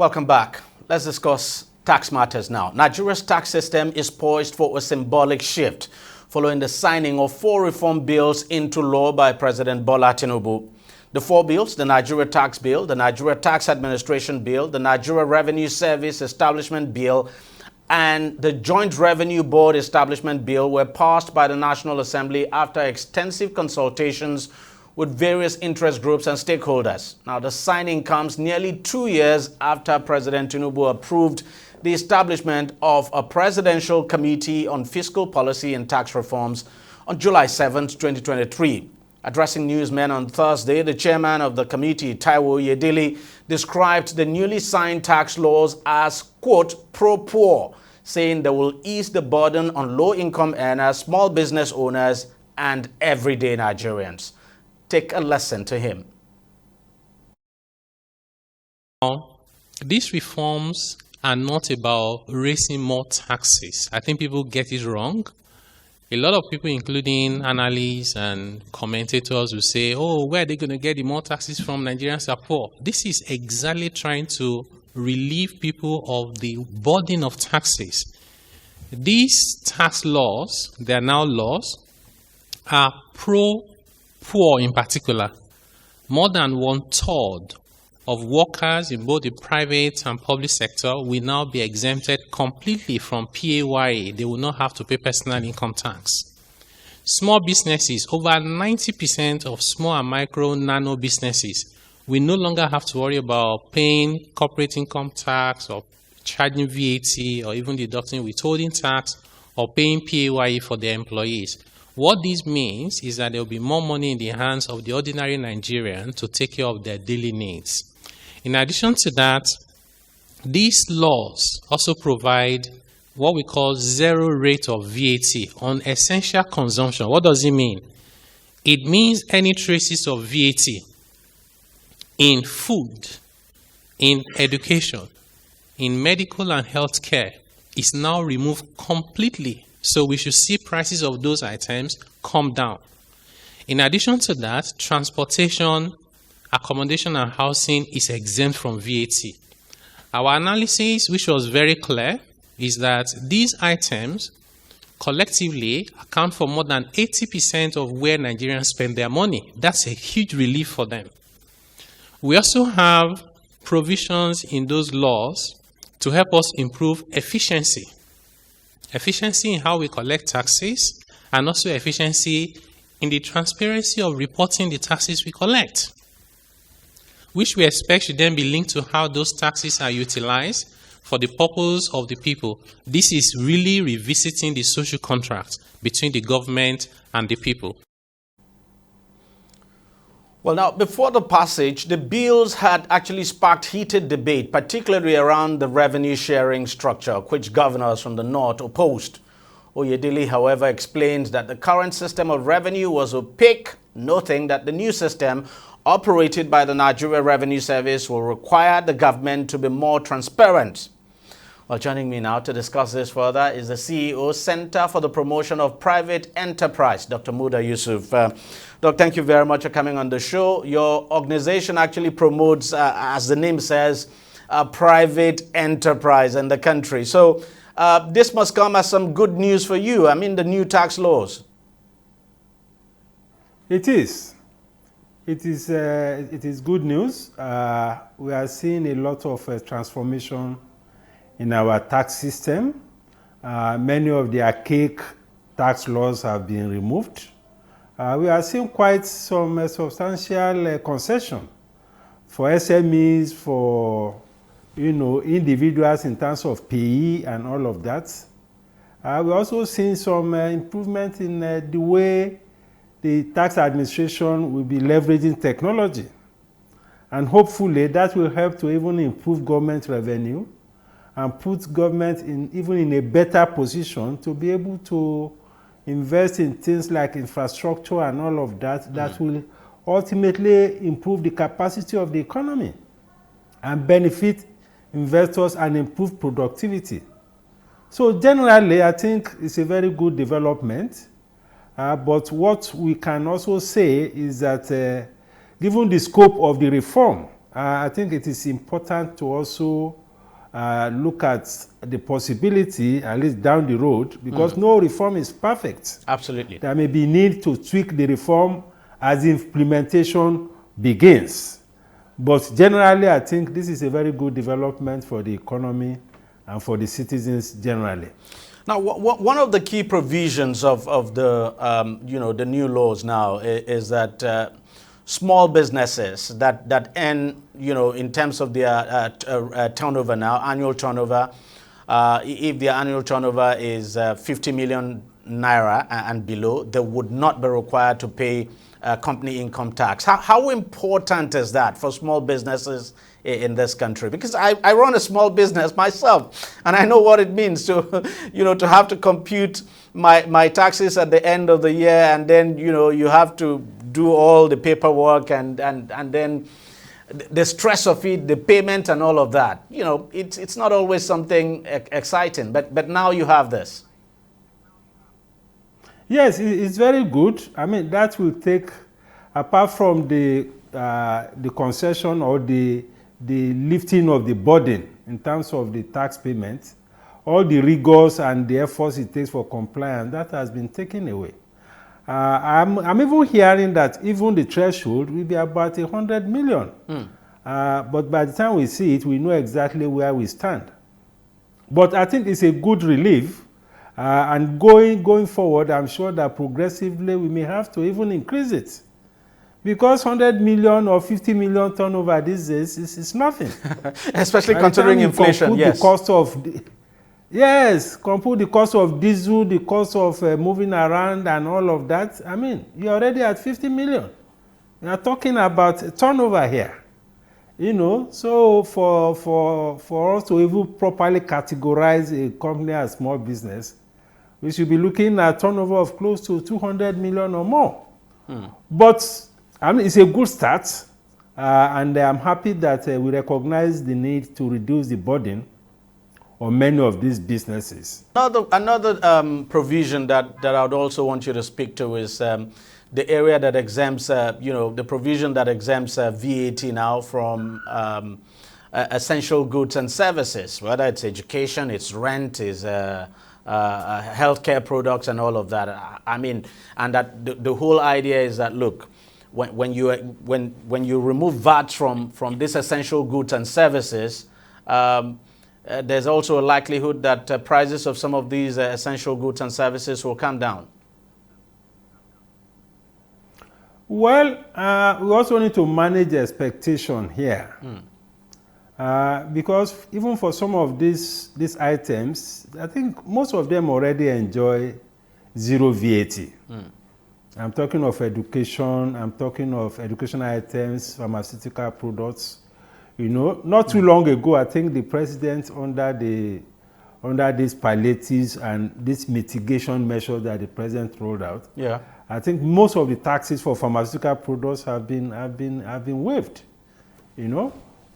Welcome back. Let's discuss tax matters now. Nigeria's tax system is poised for a symbolic shift following the signing of 4 reform bills into law by President Bola Tinubu. The 4 bills, the Nigeria Tax Bill, the Nigeria Tax Administration Bill, the Nigeria Revenue Service Establishment Bill, and the Joint Revenue Board Establishment Bill were passed by the National Assembly after extensive consultations with various interest groups and stakeholders. Now, the signing comes nearly 2 years after President Tinubu approved the establishment of a Presidential Committee on Fiscal Policy and Tax Reforms on July 7, 2023. Addressing newsmen on Thursday, the chairman of the committee, Taiwo Yedili, described the newly signed tax laws as, quote, pro-poor, saying they will ease the burden on low-income earners, small business owners, and everyday Nigerians. Take a lesson to him. These reforms are not about raising more taxes. I think people get it wrong. A lot of people, including analysts and commentators, will say, oh, where are they going to get the more taxes from? Nigerians are poor. This is exactly trying to relieve people of the burden of taxes. These tax laws, they are now laws, are pro-poor in particular. More than 1/3 of workers in both the private and public sector will now be exempted completely from PAYE. They will not have to pay personal income tax. Small businesses, over 90% of small and micro nano businesses, will no longer have to worry about paying corporate income tax or charging VAT or even deducting withholding tax or paying PAYE for their employees. What this means is that there will be more money in the hands of the ordinary Nigerian to take care of their daily needs. In addition to that, these laws also provide what we call zero rate of VAT on essential consumption. What does it mean? It means any traces of VAT in food, in education, in medical and health care is now removed completely. So we should see prices of those items come down. In addition to that, transportation, accommodation and housing is exempt from VAT. Our analysis, which was very clear, is that these items collectively account for more than 80% of where Nigerians spend their money. That's a huge relief for them. We also have provisions in those laws to help us improve efficiency. Efficiency in how we collect taxes and also efficiency in the transparency of reporting the taxes we collect, which we expect should then be linked to how those taxes are utilized for the purpose of the people. This is really revisiting the social contract between the government and the people. Well, now, before the passage, the bills had actually sparked heated debate, particularly around the revenue sharing structure, which governors from the north opposed. Oyedele, however, explains that the current system of revenue was opaque, noting that the new system operated by the Nigeria Revenue Service will require the government to be more transparent. Well, joining me now to discuss this further is the CEO, Center for the Promotion of Private Enterprise, Dr. Muda Yusuf. Doc, thank you very much for coming on the show. Your organization actually promotes, as the name says, private enterprise in the country. So this must come as some good news for you. I mean, the new tax laws. It is. It is good news. We are seeing a lot of transformation in our tax system. Many of the archaic tax laws have been removed. We are seeing quite some substantial concession for SMEs, for individuals in terms of PE and all of that. We're also seeing some improvement in the way the tax administration will be leveraging technology. And hopefully that will help to even improve government revenue and put government even in a better position to be able to invest in things like infrastructure and all of that, that will ultimately improve the capacity of the economy and benefit investors and improve productivity. So generally, I think it's a very good development. But what we can also say is that given the scope of the reform, I think it is important to also look at the possibility, at least down the road, because no reform is perfect. Absolutely. There may be need to tweak the reform as implementation begins. But generally, I think this is a very good development for the economy and for the citizens generally. Now, one of the key provisions of the the new laws now is that small businesses that earn, in terms of their turnover now, annual turnover, if their annual turnover is 50 million naira and below, they would not be required to pay company income tax. How important is that for small businesses in this country? Because I run a small business myself, and I know what it means to, to have to compute my taxes at the end of the year, and then, you have to do all the paperwork and then the stress of it, the payment and all of that. It's not always something exciting, but now you have this. Yes, it's very good. I mean, that will take, apart from the concession or the lifting of the burden in terms of the tax payment, all the rigors and the efforts it takes for compliance, that has been taken away. I'm even hearing that even the threshold will be about 100 million. But by the time we see it, we know exactly where we stand. But I think it's a good relief. And going forward, I'm sure that progressively we may have to even increase it. Because 100 million or 50 million turnover these days is nothing. Especially considering inflation, yes. The cost of compute the cost of diesel, the cost of moving around and all of that. I mean, you're already at 50 million. We are talking about turnover here. So for us to even properly categorize a company as small business, we should be looking at turnover of close to 200 million or more. But I mean, it's a good start, and I'm happy that we recognize the need to reduce the burden on many of these businesses. Another provision that I would also want you to speak to is the area that exempts, the provision that exempts VAT now from essential goods and services, whether it's education, it's rent, it's healthcare products and all of that. I mean, and that the whole idea is that, look, when you remove VAT from these essential goods and services, there's also a likelihood that prices of some of these essential goods and services will come down. Well, we also need to manage expectation here. Because even for some of these items, I think most of them already enjoy zero VAT. I'm talking of education, I'm talking of educational items, pharmaceutical products. Not too long ago, I think the president under these palliatives and this mitigation measures that the president rolled out, I think most of the taxes for pharmaceutical products have been waived.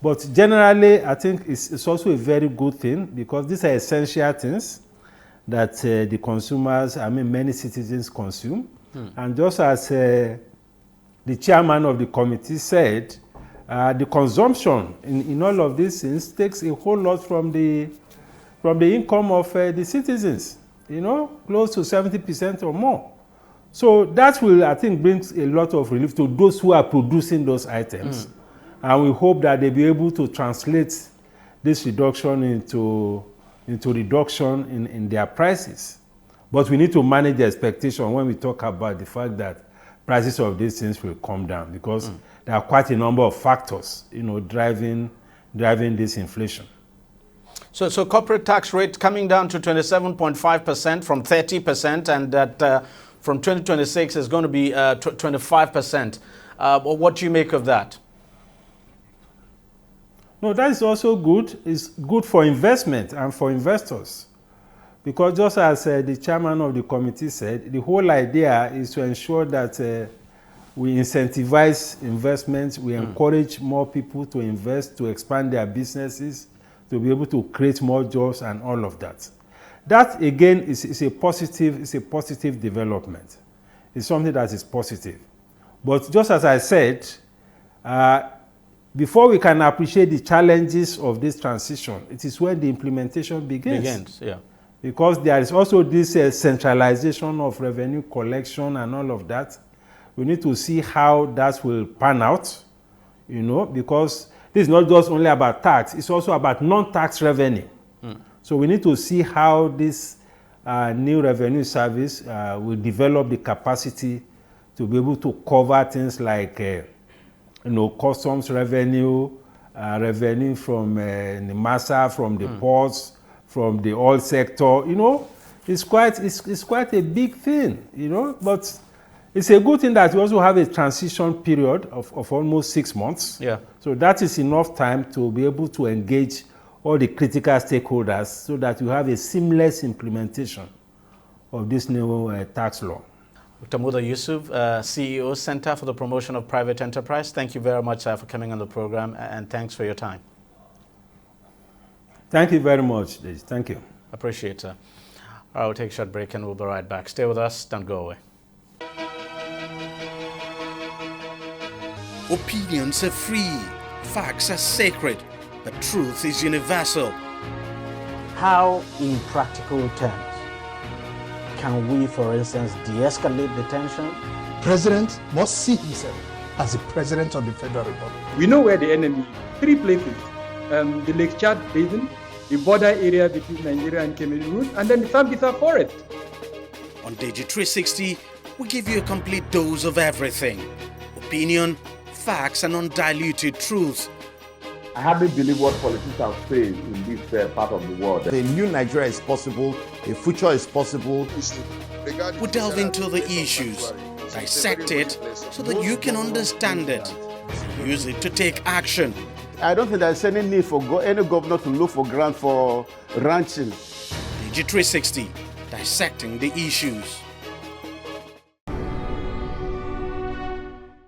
But generally, I think it's also a very good thing, because these are essential things that the consumers, many citizens consume. And just as the chairman of the committee said, the consumption in all of these things takes a whole lot from the income of the citizens, close to 70% or more. So that will, I think, bring a lot of relief to those who are producing those items. And we hope that they'll be able to translate this reduction into reduction in their prices. But we need to manage the expectation when we talk about the fact that prices of these things will come down, because there are quite a number of factors, driving this inflation. So corporate tax rate coming down to 27.5% from 30%, and that from 2026 is going to be 25%. What do you make of that? No, that is also good. It's good for investment and for investors. Because just as the chairman of the committee said, the whole idea is to ensure that we incentivize investments, we encourage more people to invest, to expand their businesses, to be able to create more jobs and all of that. That, again, is a positive development. It's something that is positive. But just as I said, before we can appreciate the challenges of this transition, it is when the implementation begins. Yeah. Because there is also this centralization of revenue collection and all of that. We need to see how that will pan out, you know, because this is not just only about tax, it's also about non-tax revenue. So we need to see how this new revenue service will develop the capacity to be able to cover things like, you know, customs revenue, revenue from NIMASA, from the ports, from the oil sector. You know, it's quite a big thing, you know, but it's a good thing that we also have a transition period of almost 6 months. Yeah. So that is enough time to be able to engage all the critical stakeholders so that you have a seamless implementation of this new tax law. Dr. Muda Yusuf, CEO, Center for the Promotion of Private Enterprise, thank you very much for coming on the program, and thanks for your time. Thank you very much, DEJI. Thank you. Appreciate it, sir. All right, we'll take a short break and we'll be right back. Stay with us, don't go away. Opinions are free, facts are sacred, but truth is universal. How, in practical terms, can we, for instance, de-escalate the tension? President must see himself as the President of the Federal Republic. We know where the enemy is. 3 places. The Lake Chad Basin, the border area between Nigeria and Cameroon, and then the Sambisa Forest. On DEJI 360, we give you a complete dose of everything. Opinion, facts, and undiluted truth. I hardly believe what politicians say in this part of the world. A new Nigeria is possible, a future is possible. We delve into the issues, dissect it so that you can understand it, use it to take action. I don't think there's any need for any governor to look for grant for ranching. DEJI 360, dissecting the issues.